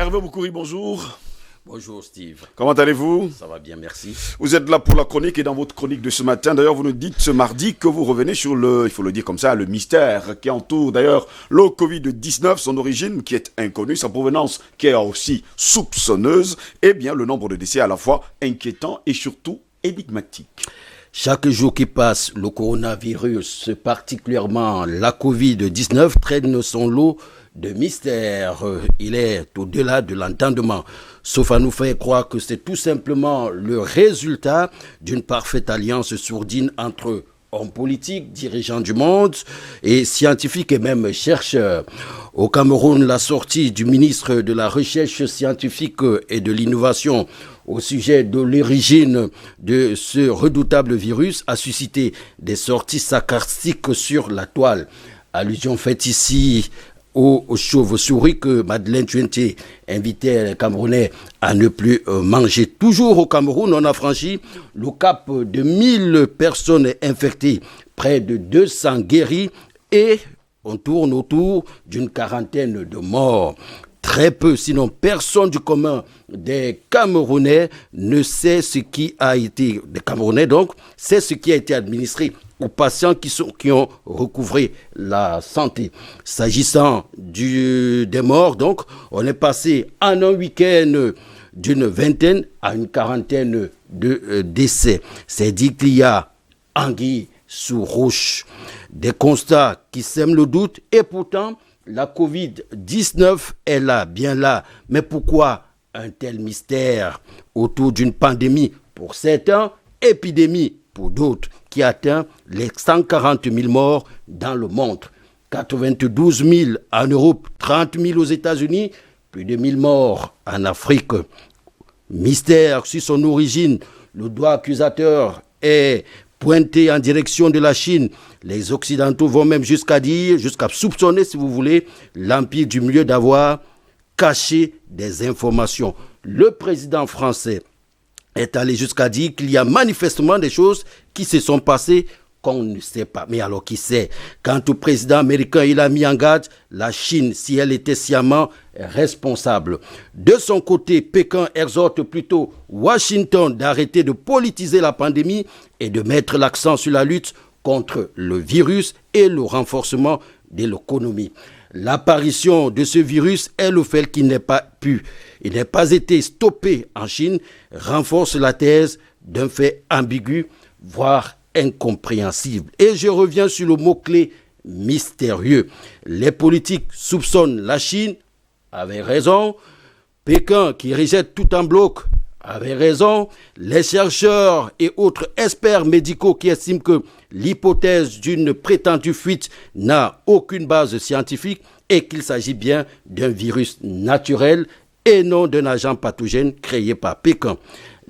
Hervé Boukoury, bonjour. Bonjour Steve. Comment allez-vous? Ça va bien, merci. Vous êtes là pour la chronique et dans votre chronique de ce matin, d'ailleurs vous nous dites ce mardi que vous revenez sur le, il faut le dire comme ça, le mystère qui entoure d'ailleurs le Covid-19, son origine qui est inconnue, sa provenance qui est aussi soupçonneuse et bien le nombre de décès à la fois inquiétant et surtout énigmatique. Chaque jour qui passe, le coronavirus, particulièrement la Covid-19, traîne son lot de mystère. Il est au-delà de l'entendement, sauf à nous faire croire que c'est tout simplement le résultat d'une parfaite alliance sourdine entre hommes politiques, dirigeants du monde et scientifiques et même chercheurs. Au Cameroun, la sortie du ministre de la Recherche scientifique et de l'innovation au sujet de l'origine de ce redoutable virus a suscité des sorties sarcastiques sur la toile. Allusion faite ici aux chauves-souris que Madeleine Tuenté invitait les Camerounais à ne plus manger. Toujours au Cameroun, on a franchi le cap de 1000 personnes infectées, près de 200 guéris et on tourne autour d'une quarantaine de morts. Très peu, sinon personne du commun des Camerounais ne sait ce qui a été, des Camerounais donc, sait ce qui a été administré aux patients qui ont recouvré la santé. S'agissant des morts, donc, on est passé en un week-end d'une vingtaine à une quarantaine de décès. C'est dit qu'il y a anguille sous roche. Des constats qui sèment le doute et pourtant, la Covid-19 est là, bien là. Mais pourquoi un tel mystère autour d'une pandémie pour certains, épidémie pour d'autres, qui atteint les 140 000 morts dans le monde. 92 000 en Europe, 30 000 aux États-Unis, plus de 1000 morts en Afrique. Mystère sur son origine, le doigt accusateur est pointé en direction de la Chine. Les Occidentaux vont même jusqu'à soupçonner, si vous voulez, l'Empire du milieu d'avoir caché des informations. Le président français est allé jusqu'à dire qu'il y a manifestement des choses qui se sont passées qu'on ne sait pas. Mais alors qui sait? Quant au président américain, il a mis en garde la Chine si elle était sciemment responsable. De son côté, Pékin exhorte plutôt Washington d'arrêter de politiser la pandémie et de mettre l'accent sur la lutte contre le virus et le renforcement de l'économie. L'apparition de ce virus et le fait qu'il n'ait pas été stoppé en Chine renforce la thèse d'un fait ambigu, voire incompréhensible. Et je reviens sur le mot-clé mystérieux. Les politiques soupçonnent la Chine, avait raison. Pékin, qui rejette tout en bloc, avait raison. Les chercheurs et autres experts médicaux qui estiment que l'hypothèse d'une prétendue fuite n'a aucune base scientifique et qu'il s'agit bien d'un virus naturel et non d'un agent pathogène créé par Pékin.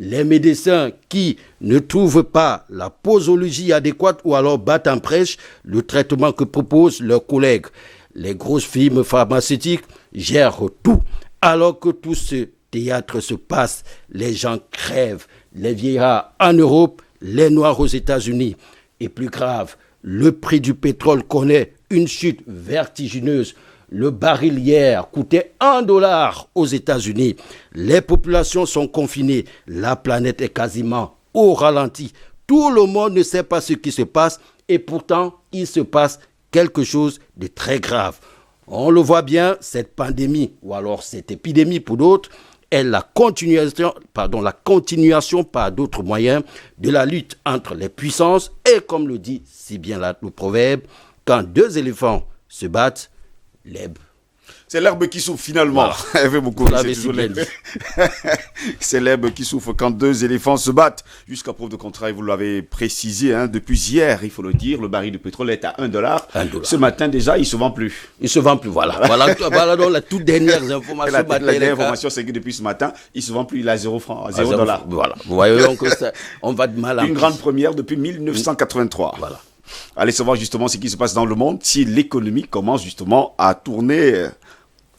Les médecins qui ne trouvent pas la posologie adéquate ou alors battent en brèche le traitement que proposent leurs collègues. Les grosses firmes pharmaceutiques gèrent tout. Alors que tout ce théâtre se passe, les gens crèvent. Les vieillards en Europe, les noirs aux États-Unis. Et plus grave, le prix du pétrole connaît une chute vertigineuse. Le baril hier coûtait $1 aux États-Unis. Les populations sont confinées. La planète est quasiment au ralenti. Tout le monde ne sait pas ce qui se passe et pourtant, il se passe quelque chose de très grave. On le voit bien, cette pandémie, ou alors cette épidémie pour d'autres, est la continuation par d'autres moyens de la lutte entre les puissances et, comme le dit si bien là le proverbe, quand deux éléphants se battent, l'herbe. C'est l'herbe qui souffre finalement. Voilà. C'est l'herbe qui souffre quand deux éléphants se battent. Jusqu'à preuve de contraire, vous l'avez précisé, depuis hier, il faut le dire, le baril de pétrole est à $1. Ce matin déjà, il ne se vend plus. Il ne se vend plus, voilà. Voilà donc la toute dernière information. La dernière information, c'est que depuis ce matin, il ne se vend plus, il est à 0 francs, à $0. Voilà. Vous voyez donc on va de mal en Une grande première depuis 1983. Voilà. Allez savoir justement ce qui se passe dans le monde, si l'économie commence justement à tourner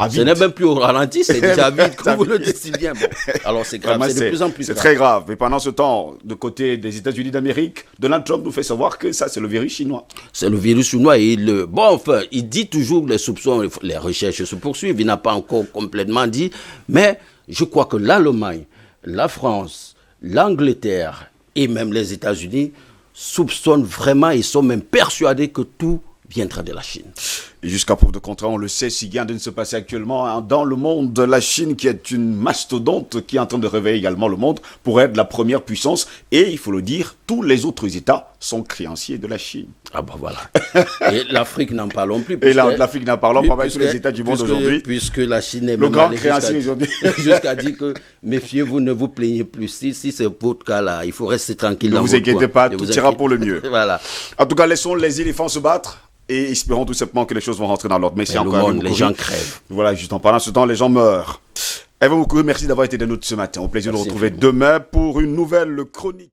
Ah, Ce vite. n'est même plus au ralenti, c'est déjà vite, comme vous le dites si bien. Bon. Alors c'est grave, Vraiment, c'est de plus en plus c'est grave. très grave. Mais pendant ce temps, de côté des États-Unis d'Amérique, Donald Trump nous fait savoir que ça, c'est le virus chinois. C'est le virus chinois et il dit toujours que les soupçons, les recherches se poursuivent. Il n'a pas encore complètement dit, mais je crois que l'Allemagne, la France, l'Angleterre et même les États-Unis soupçonnent vraiment, ils sont même persuadés que tout viendra de la Chine. Et jusqu'à preuve de contraire, on le sait, ce qui vient de se passer actuellement dans le monde de la Chine, qui est une mastodonte qui est en train de réveiller également le monde pour être la première puissance. Et il faut le dire, tous les autres États sont créanciers de la Chine. Ah bah voilà. Et l'Afrique n'en parlons plus. Et l'Afrique n'en parlons pas avec tous les États du monde aujourd'hui. Puisque la Chine est Le même grand allée créancier aujourd'hui. jusqu'à dire que méfiez-vous, ne vous plaignez plus. Si c'est votre cas là, il faut rester tranquille. Ne dans vous votre inquiétez coin. pas, Ne tout vous ira inquiétez. pour le mieux. Voilà. En tout cas, laissons les éléphants se battre et espérons tout simplement que les choses vont rentrer dans l'ordre. Mais c'est Le encore monde, les gens crèvent. Voilà, juste en parlant ce temps, les gens meurent. Eva Moukoué, merci d'avoir été des nôtres ce matin. Au plaisir Merci de retrouver infiniment. demain pour une nouvelle chronique.